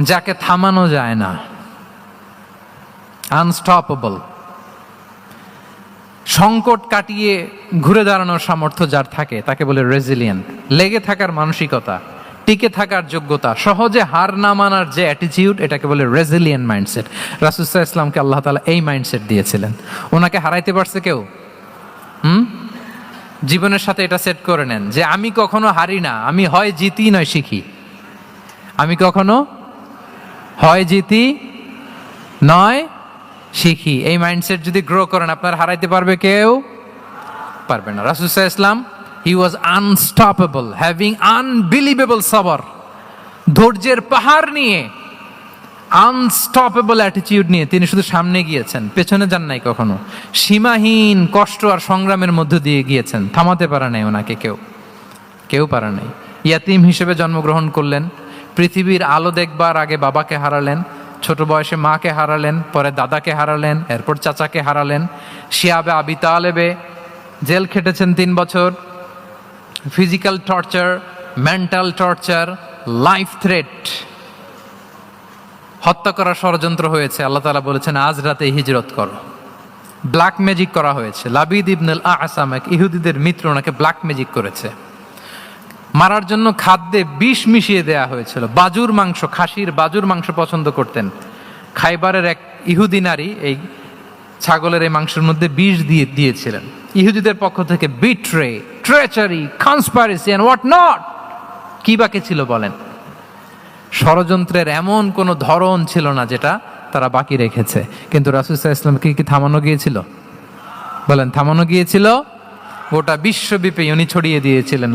যাকে থামানো যায় না, আনস্টপেবল। সংকট কাটিয়ে ঘুরে দাঁড়ানোর সামর্থ্য যার থাকে তাকে বলে রেজিলিয়েন্ট। লেগে থাকার মানসিকতা, টিকে থাকার যোগ্যতা, সহজে হার না মানার যে অ্যাটিটিউড, এটাকে বলে রেজিলিয়েন্ট মাইন্ডসেট। রাসূল সাল্লাল্লাহু আলাইহি ওয়াসাল্লামকে আল্লাহ তাআলা এই মাইন্ডসেট দিয়েছিলেন। ওনাকে হারাইতে পারছে কেউ? জীবনের সাথে এটা সেট করে নেন যে আমি কখনো হারি না, আমি হয় জিতি নয় শিখি। আমি কখনো হয় জিতি নয় শিখি। এই মাইন্ডসেট যদি গ্রো করেন, আপনার হারাইতে পারবে কেউ? পারবে না। রাসূল সাল্লাল্লাহু আলাইহি ওয়াসাল্লাম, হি ওয়াজ আনস্টপেবল, হ্যাভিং আনবিলিভেবল সাবর। ধৈর্যের পাহাড় নিয়ে, আনস্টপেবল অ্যাটিটিউড নিয়ে তিনি শুধু সামনে গিয়েছেন, পেছনে যান নাই কখনো। সীমাহীন কষ্ট আর সংগ্রামের মধ্য দিয়ে গিয়েছেন, থামাতে পারে নাই ওনাকে কেউ পারে নাই। ইয়াতিম হিসেবে জন্মগ্রহণ করলেন, পৃথিবীর আলো দেখবার আগে বাবাকে হারালেন, ছোট বয়সে মাকে হারালেন, পরে দাদাকে হারালেন, এরপর চাচাকে হারালেন। শিয়াবে আবি তালেবে জেল খেটেছেন 3 বছর। Physical torture, mental torture, life threat, হত্যা করার ষড়যন্ত্র হয়েছে। আল্লাহ তাআলা বলেছেন আজ রাতে হিজরত করো। ব্ল্যাক ম্যাজিক করা হয়েছে। লাবিদ ইবনুল আ'সাম, এক ইহুদিদের মিত্র, ওনাকে ব্ল্যাক ম্যাজিক করেছে। মারার জন্য খাদ্যে বিষ মিশিয়ে দেয়া হয়েছিল। বাজুর মাংস, খাসির বাজুর মাংস পছন্দ করতেন। খাইবারের এক ইহুদি নারী এই ছাগলের এই মাংসের মধ্যে বিষ দিয়েছিলেন। ইহুদিদের পক্ষ থেকে betray, treachery, conspiracy and what not, কি বাকি ছিল বলেন? ষড়যন্ত্রের এমন কোনো ধরন ছিল না যেটা তারা বাকি রেখেছে। কিন্তু রাসূল সাল্লাল্লাহু আলাইহি ওয়াসাল্লামকে কি থামানো গিয়েছিল? বলেন, থামানো গিয়েছিল? গোটা বিশ্বব্যাপী উনি ছড়িয়ে দিয়েছিলেন।